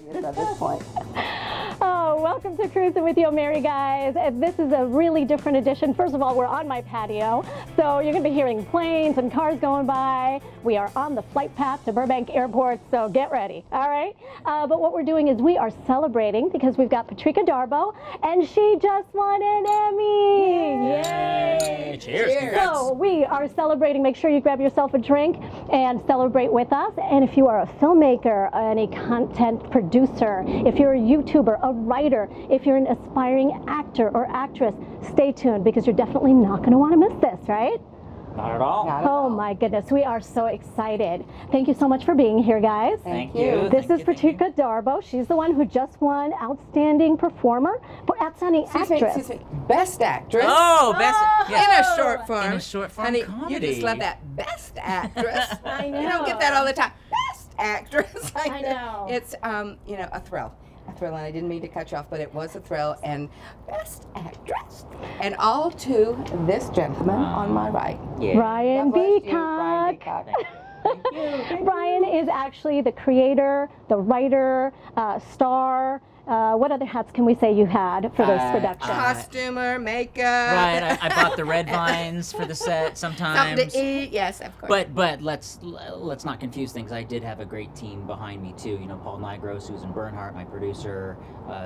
obvious at this point. Oh, welcome to CRUZin with Yomary, guys. This is a really different edition. First of all, we're on my patio, so you're going to be hearing planes and cars going by. We are on the flight path to Burbank Airport, so get ready, all right? But what we're doing is we are celebrating because we've got Patrika Darbo, and she just won an Emmy. Yay! Cheers! So we are celebrating. Make sure you grab yourself a drink and celebrate with us. And if you are a filmmaker, any content producer, if you're a YouTuber, a writer, if you're an aspiring actor or actress, stay tuned because you're definitely not going to want to miss this, right? Not at all. Oh my goodness, we are so excited. Thank you so much for being here, guys. Thank you. This is Patrika Darbo. She's the one who just won Outstanding Performer for Outstanding Actress. Excuse me. Best Actress. Oh, best In a short form. in a short form Honey, comedy. you just love that. Best Actress. I know. You don't get that all the time. Best Actress. I know. It's, you know, a thrill. A thrill, and I didn't mean to cut you off, but it was a thrill. And Best Actress. And all to this gentleman on my right. Yeah. Ryan God bless you, Ryan Beacock. Beacock. Brian is actually the creator, the writer, star. What other hats can we say you had for this production? Costumer, makeup. Right, I bought the red vines for the set sometimes. Something to eat, yes, of course. But let's not confuse things. I did have a great team behind me too. You know, Paul Nygro, Susan Bernhardt, my producer,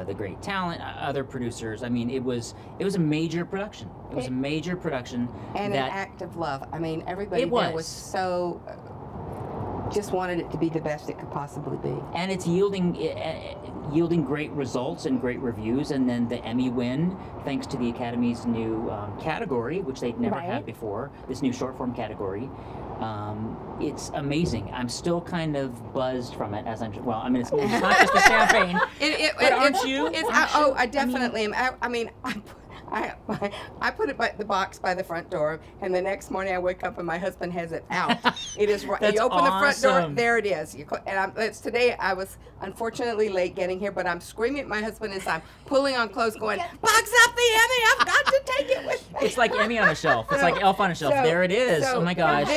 the great talent, other producers. I mean, it was a major production. It was a major production. And an act of love. I mean, everybody there was so just wanted it to be the best it could possibly be. And it's yielding great results and great reviews. And then the Emmy win, thanks to the Academy's new category, which they'd never had before, this new short form category. It's amazing. I'm still kind of buzzed from it as well, I mean, it's not just the champagne. But aren't you? I definitely am. I mean, I put it by the box by the front door, and the next morning I wake up and my husband has it out. It is right. You open the front door, there it is. It's today. I was unfortunately late getting here, but I'm screaming at my husband as I'm pulling on clothes, going, "Box up the Emmy! I've got to take it with me." It's like Emmy on a shelf. It's like Elf on a shelf. There it is. Oh my gosh.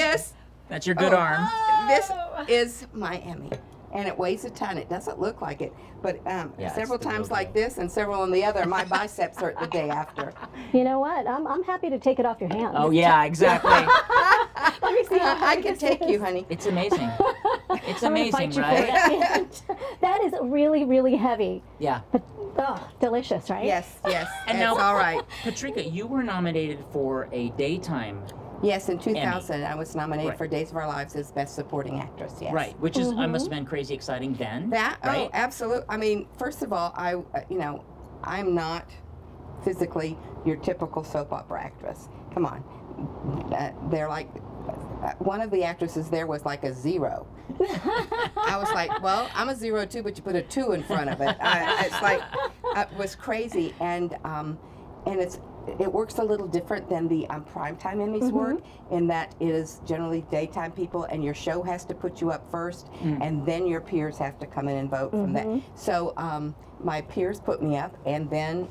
That's your good arm. This is my Emmy. And it weighs a ton. It doesn't look like it, but several times like this and several on the other, my biceps hurt the day after. You know what? I'm happy to take it off your hands. Oh yeah, exactly. Let me see how I can take you, honey. It's amazing. It's amazing, right? That is really, really heavy. Yeah. But delicious, right? Yes, yes. And now, now, all right. Patrika, you were nominated for a daytime. Yes, in 2000, Emmy. I was nominated for Days of Our Lives as Best Supporting Actress, yes. Right, which is, I must have been crazy exciting then, right? Oh, absolutely. I mean, first of all, I'm not physically your typical soap opera actress. Come on. They're like, one of the actresses there was like a 0. I was like, well, I'm a 0 too, but you put a 2 in front of it. It's like, it was crazy, and it works a little different than the primetime Emmys work, in that it is generally daytime people, and your show has to put you up first, and then your peers have to come in and vote from that. So my peers put me up, and then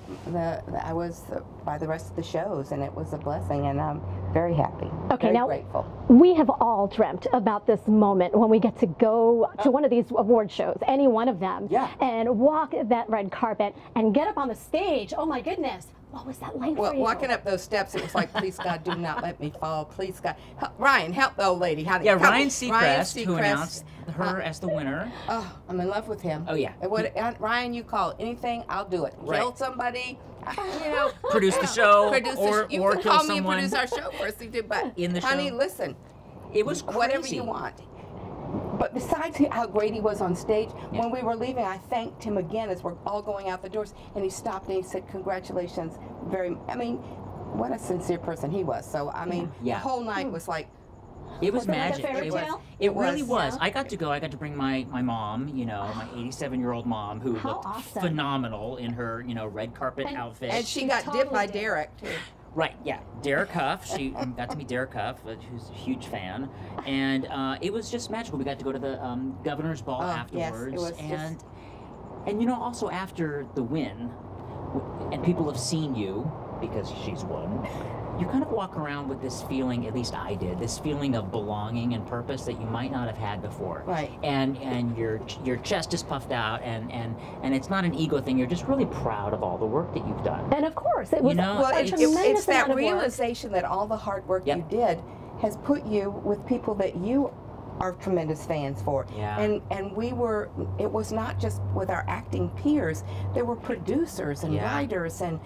I was by the rest of the shows, and it was a blessing, and I'm very happy. Okay, very now grateful. We have all dreamt about this moment when we get to go to one of these award shows, any one of them, and walk that red carpet and get up on the stage. Oh my goodness. What was that like for you? Walking up those steps, it was like, please God, do not let me fall. Please God. Ryan, help the old lady. Yeah, Ryan Seacrest, who announced her as the winner. Oh, I'm in love with him. Oh, yeah. Ryan, you call anything, I'll do it. Right. Kill somebody, you know. Produce the show, you or can kill call me someone. and produce our show for us, but in the honey, show. listen. It was crazy. Whatever you want. But besides how great he was on stage, when we were leaving, I thanked him again as we're all going out the doors, and he stopped and he said, congratulations. I mean, what a sincere person he was. So, I mean, the whole night was like, it was magic. It really was. Yeah. I got to bring my mom, you know, my 87-year-old mom, who looked phenomenal in her, you know, red carpet outfit. And she got dipped by Derek, too. Right, yeah. Derek Huff, she got to meet Derek Huff, who's a huge fan. And it was just magical. We got to go to the governor's ball afterwards. Yes, it was and you know, also after the win, and people have seen you, because she's one, you kind of walk around with this feeling, at least I did, this feeling of belonging and purpose that you might not have had before. Right. And your chest is puffed out, and it's not an ego thing. You're just really proud of all the work that you've done. And of course, it was Well, a it's tremendous that amount of work. realization that all the hard work you did has put you with people that you are tremendous fans for. Yeah. And we were, it was not just with our acting peers, there were producers and writers, and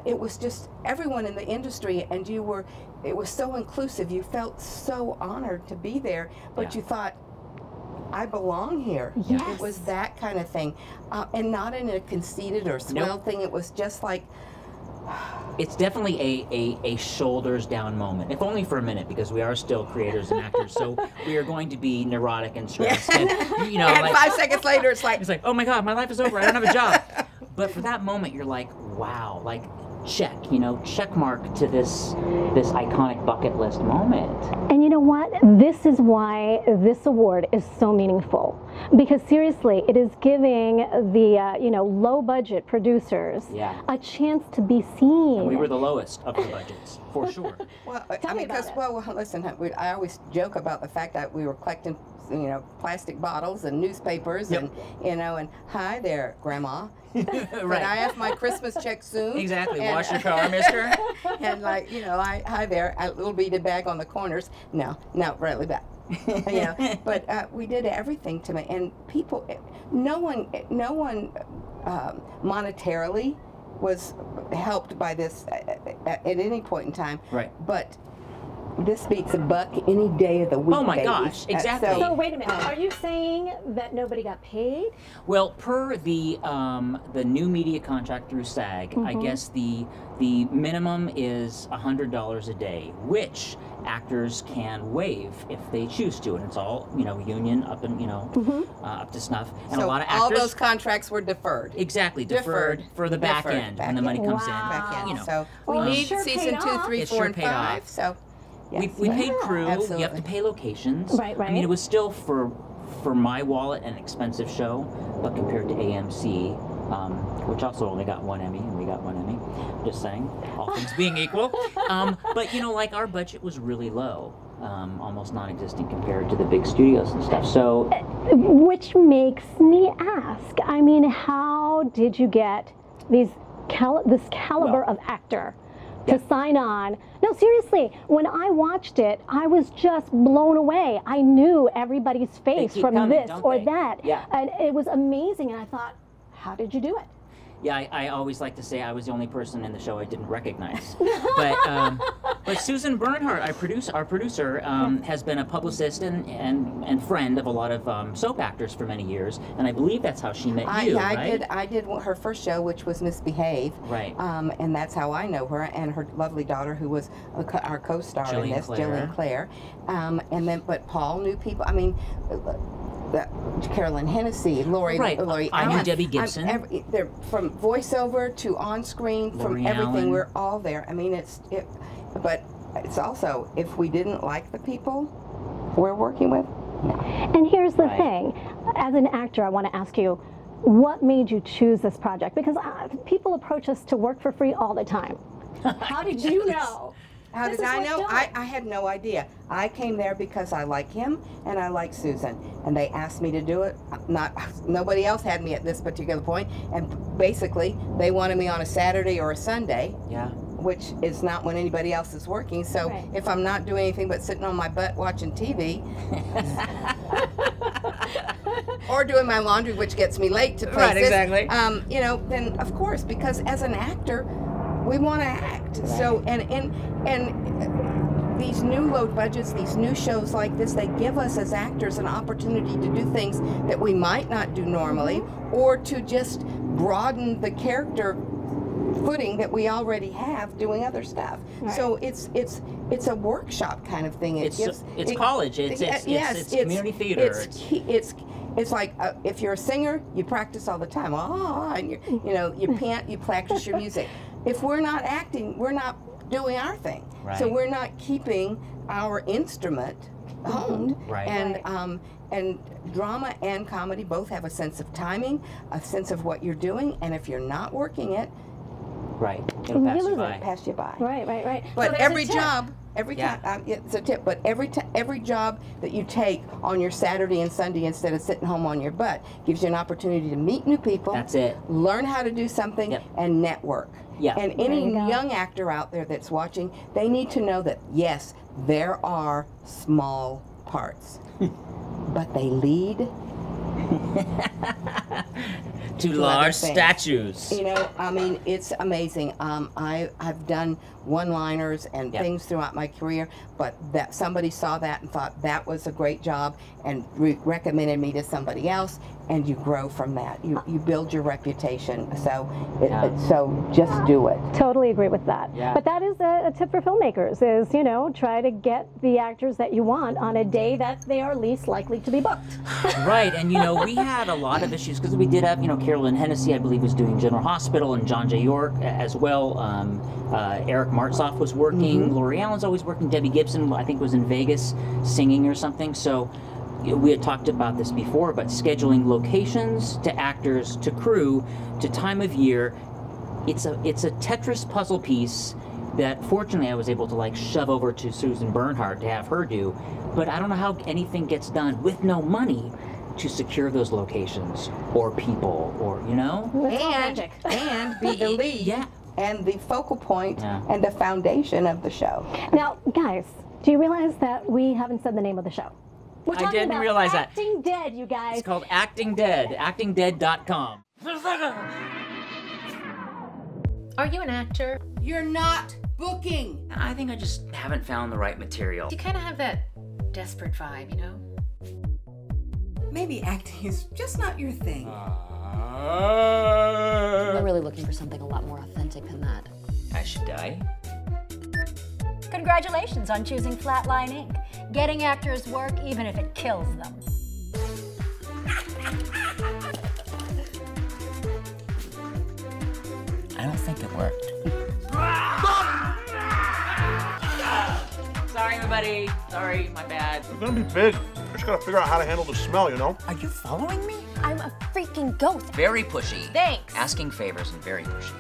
it was just everyone in the industry, and it was so inclusive. You felt so honored to be there, but you thought, I belong here. Yes. It was that kind of thing. And not in a conceited or swell thing. It was just like, it's definitely a shoulders down moment, if only for a minute, because we are still creators and actors, so we are going to be neurotic and stressed. And, you know, and like, 5 seconds later, it's like, oh my God, my life is over. I don't have a job. But for that moment, you're like, wow, like check, you know, check mark to this iconic bucket list moment. And you know what? This is why this award is so meaningful. Because seriously, it is giving the low budget producers a chance to be seen. And we were the lowest of the budgets, for sure. Well, I mean, because, well, listen, I always joke about the fact that we were collecting, plastic bottles and newspapers and, and hi there, Grandma. Right. Can I have my Christmas check soon? Exactly. And, wash your car, mister. And like, hi there, a little beaded bag on the corners. No, really bad. But we did everything to me, and people, no one monetarily was helped by this at any point in time. Right. But this beats a buck any day of the week. Oh my baby. gosh, exactly. So wait a minute, are you saying that nobody got paid? Well, per the new media contract through SAG, I guess the minimum is $100 a day, which actors can waive if they choose to, and it's all union up and up to snuff. And so a lot of actors, all those contracts were deferred. Exactly, deferred for the back end when the money comes in. So we need season 2, 3, 4, and 5. So. Yes. We paid crew. Absolutely. You have to pay locations. Right. I mean, it was still for my wallet an expensive show, but compared to AMC, which also only got 1 Emmy, and we got 1 Emmy. Just saying, all things being equal. But like our budget was really low, almost non-existent compared to the big studios and stuff. So, which makes me ask. I mean, how did you get this caliber of actor to sign on? No, seriously, when I watched it, I was just blown away. I knew everybody's face from this or that. Yeah. And it was amazing, and I thought, how did you do it? Yeah, I always like to say I was the only person in the show I didn't recognize. But Susan Bernhardt, our producer, has been a publicist and friend of a lot of soap actors for many years, and I believe that's how she met you, right? I did her first show, which was Misbehave. Right. And that's how I know her, and her lovely daughter, who was our co-star in this, Jillian Clare. But Paul knew people. I mean, Carolyn, Hennesy, Lori. I knew Debbie Gibson. They're from voiceover to on-screen, from everything. We're all there. I mean, but it's also, if we didn't like the people we're working with. And here's the thing. As an actor, I want to ask you, what made you choose this project? Because people approach us to work for free all the time. How did you know? How did I know? I had no idea. I came there because I like him and I like Susan, and they asked me to do it. Nobody else had me at this particular point, and basically they wanted me on a Saturday or a Sunday. Yeah. Which is not when anybody else is working. So if I'm not doing anything but sitting on my butt watching TV, or doing my laundry, which gets me late to places. Right, exactly. Then of course, because as an actor, we want to act. Right. So and these new low budgets, these new shows like this, they give us as actors an opportunity to do things that we might not do normally, or to just broaden the character footing that we already have doing other stuff. Right. So it's a workshop kind of thing. It's college. It's community theater. It's like if you're a singer, you practice all the time. And you practice your music. If we're not acting, we're not doing our thing. Right. So we're not keeping our instrument honed. Right. And drama and comedy both have a sense of timing, a sense of what you're doing, and if you're not working it, Right. It'll pass you by. Pass you by. Right. But So every there's a tip. job, every time, it's a tip, but every job that you take on your Saturday and Sunday instead of sitting home on your butt gives you an opportunity to meet new people. That's it. Learn how to do something and network. Yeah. And any young actor out there that's watching, they need to know that, yes, there are small parts, but they lead to large statues. You know, I mean, it's amazing. I've done one-liners and things throughout my career, but that somebody saw that and thought that was a great job and recommended me to somebody else, and you grow from that. You build your reputation. So so just do it. Totally agree with that. Yeah. But that is a tip for filmmakers is, you know, try to get the actors that you want on a day that they are least likely to be booked. Right, and you know, we had a lot of issues because we did have, you know, Carolyn Hennesy, I believe, was doing General Hospital, and John J. York as well. Eric Martsolf was working. Lori Allen's always working. Debbie Gibson, I think, was in Vegas singing or something. So we had talked about this before, but scheduling locations to actors to crew to time of year, it's a Tetris puzzle piece that fortunately I was able to like shove over to Susan Bernhardt to have her do, but I don't know how anything gets done with no money to secure those locations or people, or you know, and be the lead and the focal point and the foundation of the show. Now, guys, do you realize that we haven't said the name of the show? We're talking I didn't about realize that. Acting Dead, you guys. It's called Acting Dead, actingdead.com. Are you an actor? You're not booking. I think I just haven't found the right material. You kind of have that desperate vibe, you know? Maybe acting is just not your thing. We're really looking for something a lot more authentic than that. I should die? Congratulations on choosing Flatline Inc. Getting actors work even if it kills them. I don't think it worked. Sorry, everybody. Sorry, my bad. We're gonna be big. Just gotta figure out how to handle the smell, you know? Are you following me? I'm a freaking ghost. Very pushy. Thanks. Asking favors and very pushy.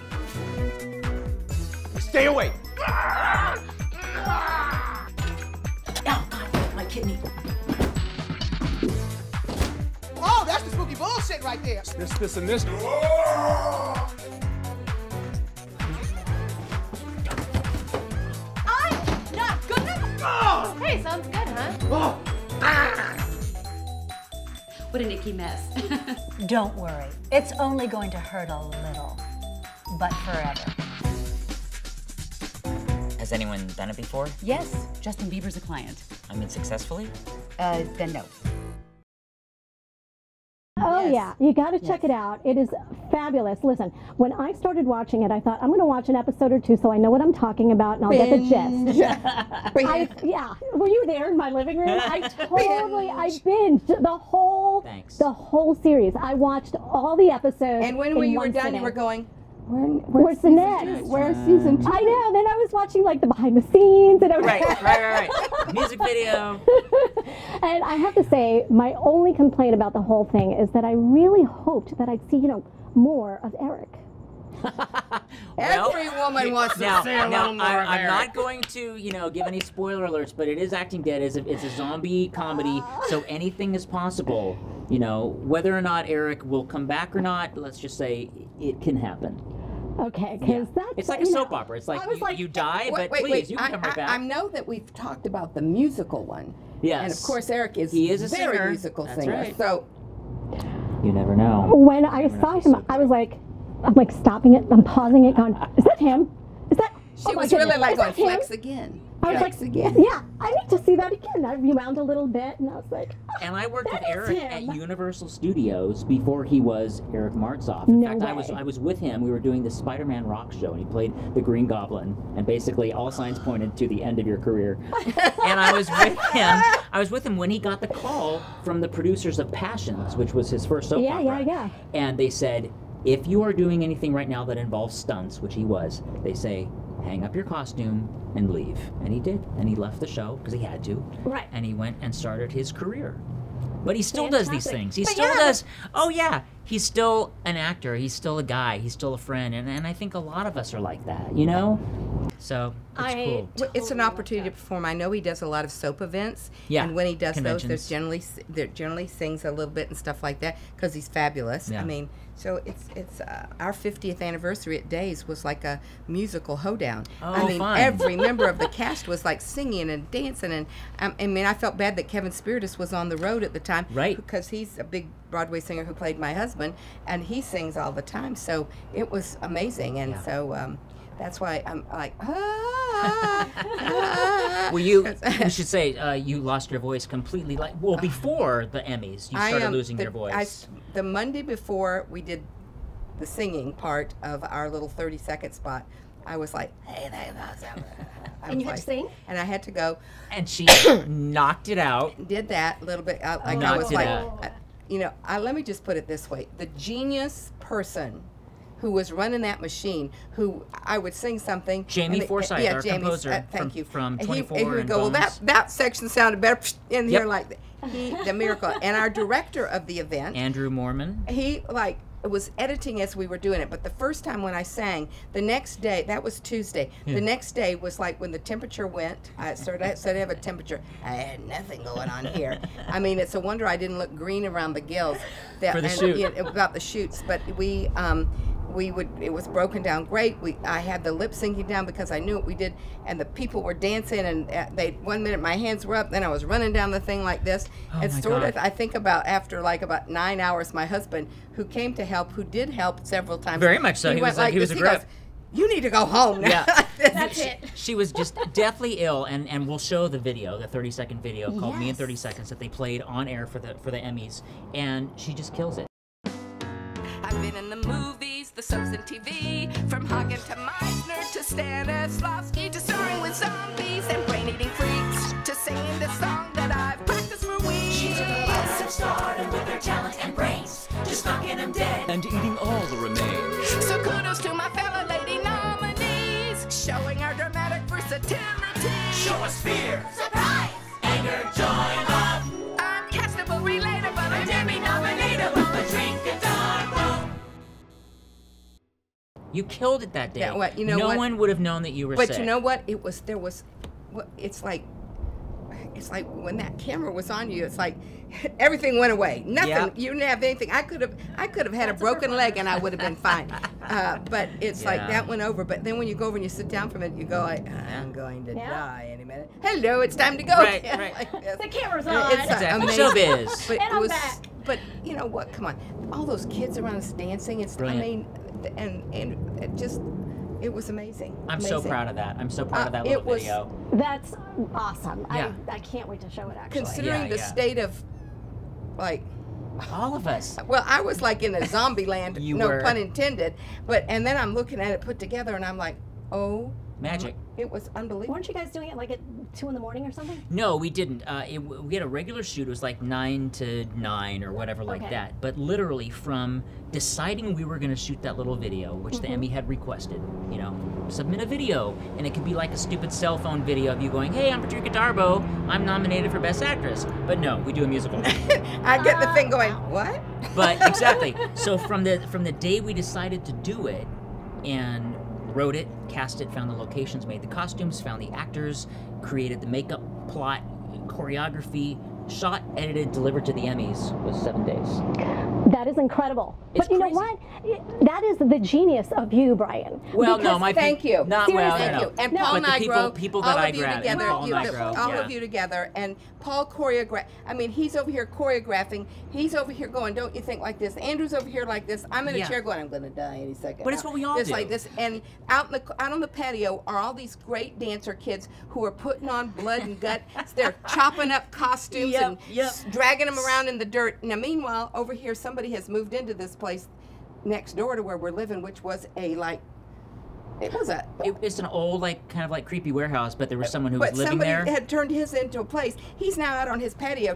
Stay away! Oh, God, my kidney. Oh, that's the spooky bullshit right there. This, and this. I'm not good enough. Hey, sounds good, huh? What an icky mess. Don't worry. It's only going to hurt a little, but forever. Has anyone done it before? Yes, Justin Bieber's a client. I mean, successfully? Then no. Oh yeah, you got to check it out. It is fabulous. Listen, when I started watching it, I thought I'm going to watch an episode or two so I know what I'm talking about and I'll get the gist. Yeah, were you there in my living room? I binged the whole series. I watched all the episodes. And when you were done, you were going, Where's the next? Where's season 2? I know. Then I was watching like the behind the scenes and everything. Right. Music video. And I have to say, my only complaint about the whole thing is that I really hoped that I'd see, you know, more of Eric. Every woman wants to see a little more of I'm Eric. not going to, you know, give any spoiler alerts, but it is Acting Dead. It's a zombie comedy, so anything is possible. You know, whether or not Eric will come back or not, let's just say it can happen. Okay, because that's... It's like a soap opera. It's like, you die, but please, you can come right back. I know that we've talked about the musical one. Yes. And of course, Eric is He is a very singer. musical That's singer. right. So You never know. When I saw him, I was like, I'm like stopping it, I'm pausing it, going, is that him? Is that... she was really like going, flex again. I was Flex like, again. yeah, I need to see that again. I rewound a little bit, and I was like, And I worked with that is Eric him. at Universal Studios before he was Eric Martsolf. In No fact, way. I was with him. We were doing the Spider-Man rock show, and he played the Green Goblin. And basically, all signs pointed to the end of your career. And I was with him. I was with him when he got the call from the producers of Passions, which was his first soap opera. Yeah. And they said, if you are doing anything right now that involves stunts, which he was, they say, hang up your costume and leave. And he did. And he left the show because he had to. Right. And he went and started his career. But he still does these things. He still does. Oh yeah, he's still an actor. He's still a guy. He's still a friend. And I think a lot of us are like that, you know. So it's cool. Well, it's an opportunity to perform. I know he does a lot of soap events. Yeah. And when he does those, Conventions. there generally sings a little bit and stuff like that because he's fabulous. Yeah. I mean, so it's our 50th anniversary at Days was like a musical hoedown. Oh, I mean, fun. every member of the cast was like singing and dancing, and I mean, I felt bad that Kevin Spiritus was on the road at the time, Right? Because he's a big Broadway singer who played my husband, and he sings all the time. So it was amazing, and so. That's why I'm like, Well, you should say you lost your voice completely. Before the Emmys, you started losing your voice. The Monday before we did the singing part of our little 30-second spot, I was like, hey, and you had to sing? And I had to go. And she knocked it out. Did that a little bit. Let me just put it this way. The genius person who was running that machine, who I would sing something. Jamie Forsyth, our composer, thank you. from 24 he would and go, Bones. that section sounded better in here like that. The miracle. And our director of the event, Andrew Mormon, he was editing as we were doing it, but the first time when I sang, the next day, that was Tuesday, the next day was like when the temperature went, I started to have a temperature. I had nothing going on here. I mean, it's a wonder I didn't look green around the gills. For the shoot. About the shoots, but it was broken down great. I had the lip syncing down because I knew what we did, and the people were dancing, and 1 minute my hands were up, then I was running down the thing like this. And I think after about 9 hours, my husband, who came to help, who did help several times. Very much so. He was a grip. Goes, you need to go home now. Yeah. That's it. She was just deathly ill, and we'll show the video, the 30-second video called Me in 30 Seconds that they played on air for the Emmys, and she just kills it. I've been in the movies, the soaps and TV, from Hagen to Meisner to Stanislavski to starring with zombies and brain-eating freaks to singing this song that I've practiced for weeks. She took a bus of stardom with her talent and brains, just knocking them dead and eating all the remains. So kudos to my fellow lady nominees, showing our dramatic versatility. Show us fear, surprise, anger, joy, love. I'm castable, relatable, and Emmy nominatable, Patrika Darbo. You killed it that day. Yeah, what, no one would have known that you were sick. But you know what? It's like when that camera was on you, it's like everything went away. Nothing. Yep. You didn't have anything. I could have had a broken leg and I would have been fine. But it's like that went over. But then when you go over and you sit down from it, you go like, I'm going to die any minute. Hello, it's time to go. Right. Like the camera's on. It's exactly. amazing. Showbiz. But and I'm back. But you know what? Come on, all those kids around us dancing. It's brilliant. I mean, and it just. It was amazing. I'm so proud of that. I'm so proud of that little video. That's awesome. Yeah. I can't wait to show it, actually. Considering the state of, like... all of us. Well, I was like in a zombie land, You no were. pun intended. And then I'm looking at it put together and I'm like, oh. Magic. It was unbelievable. Weren't you guys doing it like at 2 in the morning or something? No, we didn't. We had a regular shoot. It was like 9 to 9 or whatever like that. But literally from deciding we were going to shoot that little video, which the Emmy had requested, submit a video. And it could be like a stupid cell phone video of you going, hey, I'm Patrika Darbo. I'm nominated for Best Actress. But no, we do a musical. I get the thing going, what? But exactly. So from the day we decided to do it and wrote it, cast it, found the locations, made the costumes, found the actors, created the makeup, plot, choreography, shot, edited, delivered to the Emmys was 7 days. That is incredible. It's but you know crazy. what? That is the genius of you, Brian. Well, because no, thank you. Not well, Thank no. you. And Paul But the Nygro, people that all I of you grabbed, together, Paul Nygro, all of you together, and Paul choreographed. I mean, he's over here choreographing. He's over here going, don't you think like this? Andrew's over here like this. I'm in a chair going, I'm going to die any second. But it's what we all do. Like this, and out on the patio are all these great dancer kids who are putting on blood and guts. They're chopping up costumes and dragging them around in the dirt. Now, meanwhile, over here, somebody has moved into this place next door to where we're living, which was it's an old, kind of creepy warehouse, but there was someone who was living there. But somebody had turned his into a place. He's now out on his patio,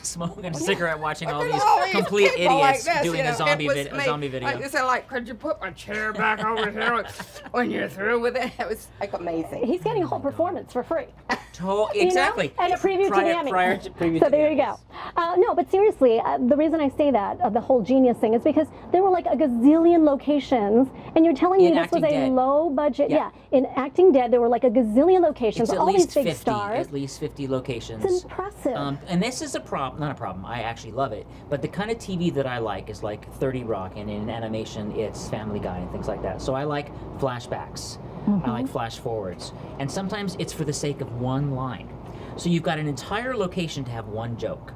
smoking a cigarette, watching all these complete idiots doing a zombie video. Like this, and could you put my chair back over here when you're through with it? It was amazing. He's getting a whole performance for free. Exactly. And a preview to the Emmy. Prior to preview so to there the you go. No, but seriously, the reason I say that, the whole genius thing, is because there were like a gazillion locations, and you're telling me this was a low budget. Yeah. In Acting Dead, there were like a gazillion locations, all these big stars. At least 50 locations. It's impressive. And this is a problem, not a problem, I actually love it, but the kind of TV that I like is like 30 Rock, and in animation, it's Family Guy and things like that. So I like flashbacks. I like flash forwards. And sometimes it's for the sake of one line. So you've got an entire location to have one joke.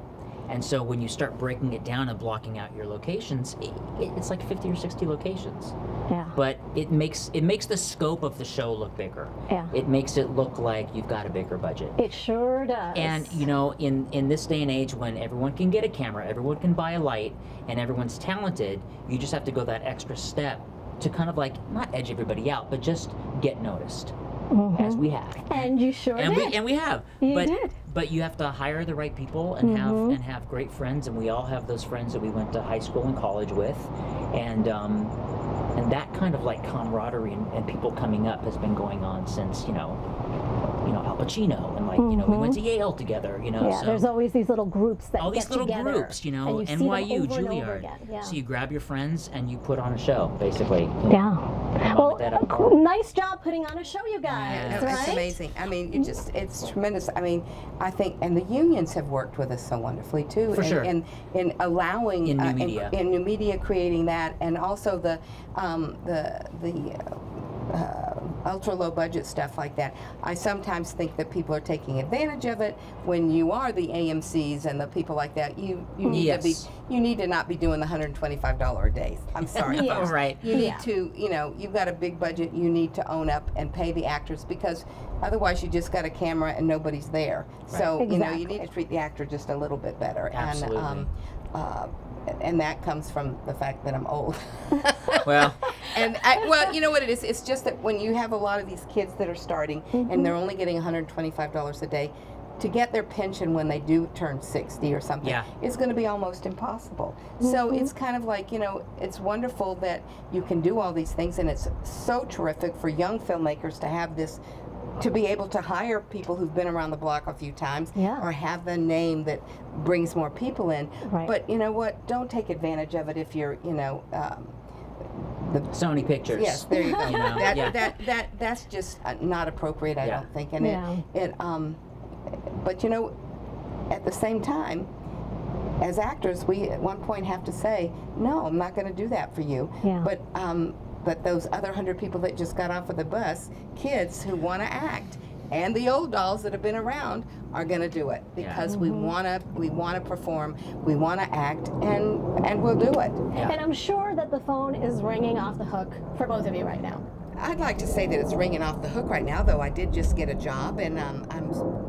And so when you start breaking it down and blocking out your locations, it's like 50 or 60 locations. Yeah. But it makes the scope of the show look bigger. Yeah. It makes it look like you've got a bigger budget. It sure does. And you know, in this day and age when everyone can get a camera, everyone can buy a light, and everyone's talented, you just have to go that extra step to kind of like, not edge everybody out, but just get noticed, as we have. And you sure did. And we have. You did. But you have to hire the right people and have great friends, and we all have those friends that we went to high school and college with, and that kind of like camaraderie and people coming up has been going on since Al Pacino, and like we went to Yale together, Yeah, so there's always these little groups that all these get little together, groups, and you see them NYU, over and over Juilliard. again. Yeah. So you grab your friends and you put on a show, basically. Yeah. Well, nice job putting on a show, you guys. Right? It's amazing. I mean, it's tremendous. I mean, I think, and the unions have worked with us so wonderfully too. For sure. In allowing in new media, in new media, creating that, and also the ultra low budget stuff like that. I sometimes think that people are taking advantage of it. When you are the AMCs and the people like that, you need to be, you need to not be doing the $125 a day. I'm sorry. Right. You need to, you've got a big budget. You need to own up and pay the actors, because otherwise you just got a camera and nobody's there. Right. So you need to treat the actor just a little bit better. Absolutely. And that comes from the fact that I'm old. Well. Well, you know what it is? It's just that when you have a lot of these kids that are starting and they're only getting $125 a day, to get their pension when they do turn 60 or something, it's going to be almost impossible. So it's kind of like, it's wonderful that you can do all these things, and it's so terrific for young filmmakers to have this, to be able to hire people who've been around the block a few times, or have the name that brings more people in. Right. But you know what? Don't take advantage of it if you're, the Sony Pictures. Yes, there you go. That's just not appropriate, I don't think. And but at the same time, as actors, we at one point have to say, no, I'm not going to do that for you. Yeah. But those other 100 people that just got off of the bus, kids who want to act, and the old dolls that have been around are going to do it, because we want to perform, we want to act, and we'll do it. And I'm sure that the phone is ringing off the hook for both of you right now. I'd like to say that it's ringing off the hook right now, though I did just get a job, and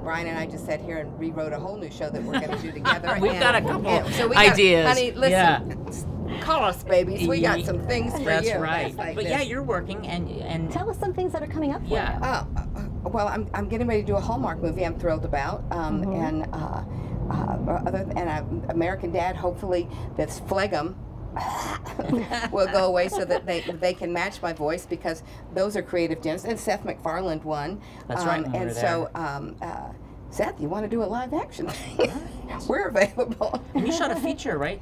Brian and I just sat here and rewrote a whole new show that we're going to do together. We've got a couple ideas. Honey, listen. Call us, babies. We got some things for you. That's right. Like but this. you're working and tell us some things that are coming up for you. Well, I'm getting ready to do a Hallmark movie I'm thrilled about, and American Dad, hopefully that's phlegm will go away so that they can match my voice, because those are creative gems. And Seth MacFarlane won. That's right. And so Seth, you want to do a live action thing? We're available. And you shot a feature, right?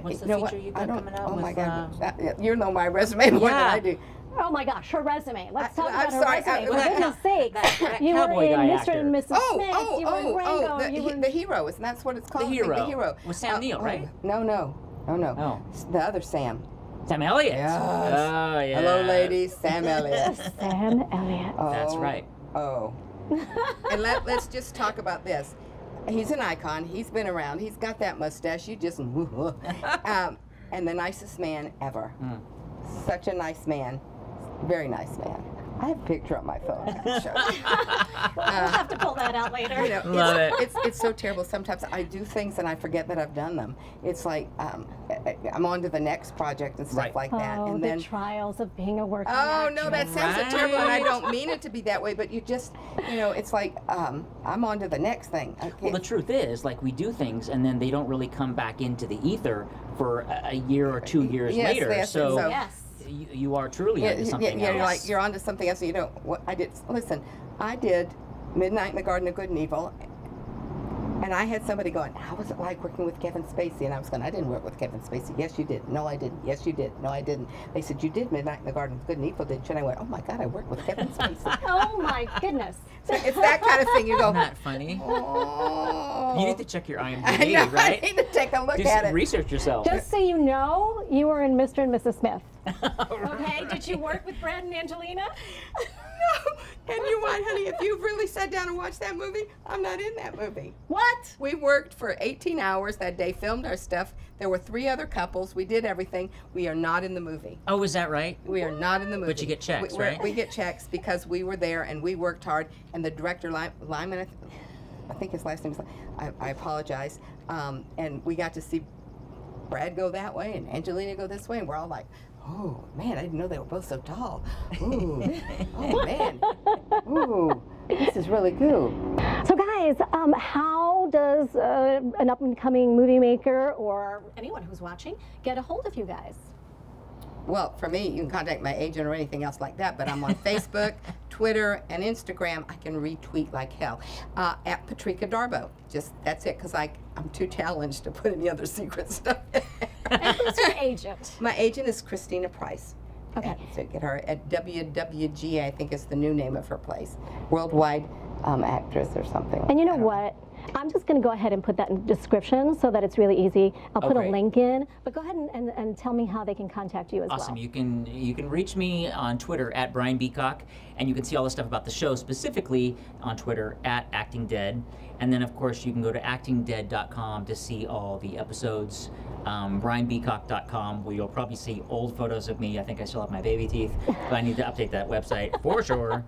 What's the feature you got coming out? Oh with, my God! You know my resume more than I do. Oh my gosh, her resume. Let's talk about her resume. For goodness sake. You were in Mr. and Mrs. Smith. You were in Rango. The Hero, and that's what it's called. The Hero. The Hero. With Sam Neill, right? No. The other Sam. Sam Elliott. Yes. Oh, yeah. Hello, ladies. Sam Elliott. Sam Elliott. That's right. And let's just talk about this. He's an icon. He's been around. He's got that mustache. You just and the nicest man ever. Such a nice man. Very nice man. I have a picture on my phone. I can show you. We'll have to pull that out later. Love it. It's so terrible. Sometimes I do things and I forget that I've done them. It's like I'm on to the next project and stuff like that. And then the trials of being a working actress. No, that sounds so terrible, and I don't mean it to be that way. But you just, it's like I'm on to the next thing. Well, the truth is, like, we do things and then they don't really come back into the ether for a year or 2 years later. Yes, so you are truly onto something else. You're onto something else. You know what I did? Listen, I did Midnight in the Garden of Good and Evil. And I had somebody going, how was it like working with Kevin Spacey? And I was going, I didn't work with Kevin Spacey. Yes, you did. No, I didn't. Yes, you did. No, I didn't. They said, you did Midnight in the Garden of Good and Evil, didn't you? And I went, oh my God, I worked with Kevin Spacey. Oh my goodness. So it's that kind of thing. You go, Isn't that funny? oh. You need to check your IMDb, I know, right? I need to take a look Do at some it. research yourself. Just so you know, you were in Mr. and Mrs. Smith. Okay, did you work with Brad and Angelina? No. And you what, honey, if you've really sat down and watched that movie, I'm not in that movie. What? We worked for 18 hours that day, filmed our stuff. There were 3 other couples. We did everything. We are not in the movie. Oh, is that right? We are not in the movie. But you get checks, right? We get checks because we were there and we worked hard. And the director, Lyman, I think his last name is, I apologize. And we got to see Brad go that way and Angelina go this way. And we're all like, oh, man, I didn't know they were both so tall. Ooh, oh, man. Ooh, this is really cool. So guys, how does an up-and-coming movie maker or anyone who's watching get a hold of you guys? Well, for me, you can contact my agent or anything else like that, but I'm on Facebook, Twitter, and Instagram. I can retweet like hell. At Patrika Darbo. Just, that's it, because I'm too challenged to put any other secret stuff in there. And who's your agent? My agent is Christina Price. Okay. So get her at WWG, I think is the new name of her place. Worldwide Actress or something. And you know what? I'm just going to go ahead and put that in the description so that it's really easy. I'll put a link in, but go ahead and tell me how they can contact you as well. Awesome. You can reach me on Twitter at Brian Beacock, and you can see all the stuff about the show specifically on Twitter at Acting Dead. And then, of course, you can go to actingdead.com to see all the episodes. BrianBeacock.com, where you'll probably see old photos of me. I think I still have my baby teeth, but I need to update that website for sure.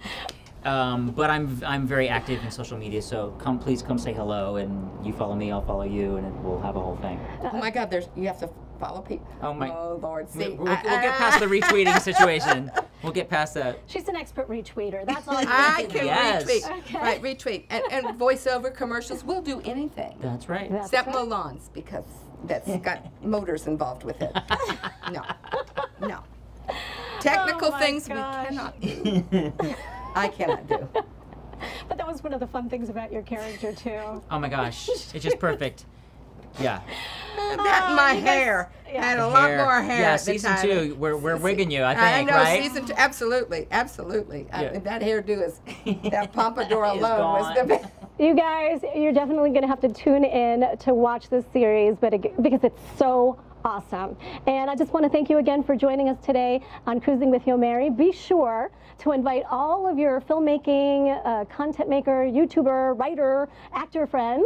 But I'm very active in social media, so please come say hello, and you follow me, I'll follow you, and we'll have a whole thing. Oh my God, you have to follow people. Oh my. Oh Lord, see. We'll get past the retweeting situation. We'll get past that. She's an expert retweeter. That's all I can retweet. Okay. Right, retweet. And voiceover commercials, we'll do anything. That's right. Except mow lawns, because that's got motors involved with it. No. No. Technical things we cannot do. I cannot do. But that was one of the fun things about your character, too. Oh my gosh, it's just perfect. Yeah. My hair. I had a lot more hair. Yeah, at the season time. 2, we're wigging you, I think, know, right? Season 2, absolutely, absolutely. Yeah. That hairdo is, that pompadour alone was the best. You guys, you're definitely going to have to tune in to watch this series, because it's so awesome. And I just want to thank you again for joining us today on CRUZin with Yomary. Be sure to invite all of your filmmaking, content maker, YouTuber, writer, actor friends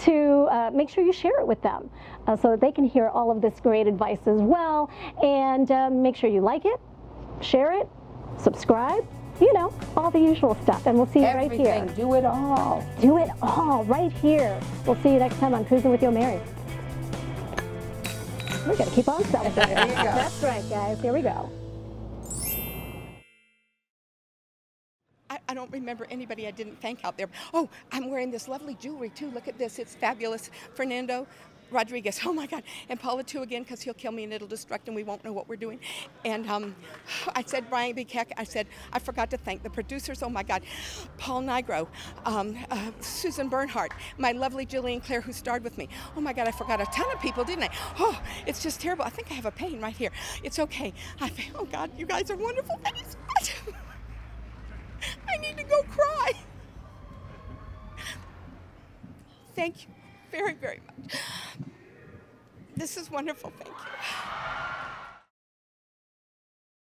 to make sure you share it with them so that they can hear all of this great advice as well. And make sure you like it, share it, subscribe, you know, all the usual stuff. And we'll see you right here. Do it all. Do it all right here. We'll see you next time on CRUZin with Yomary. We're going to keep on celebrating. There you go. That's right, guys. Here we go. I don't remember anybody I didn't thank out there. Oh, I'm wearing this lovely jewelry, too. Look at this. It's fabulous. Fernando Rodriguez. Oh, my God. And Paula, too, again, because he'll kill me and it'll destruct and we won't know what we're doing. And I said, Brian Beacock, I said, I forgot to thank the producers. Oh, my God. Paul Nygro, Susan Bernhardt, my lovely Jillian Clare, who starred with me. Oh, my God, I forgot a ton of people, didn't I? Oh, it's just terrible. I think I have a pain right here. It's okay. Oh, God, you guys are wonderful. Thank you so much. I need to go cry. Thank you very, very much. This is wonderful. Thank you.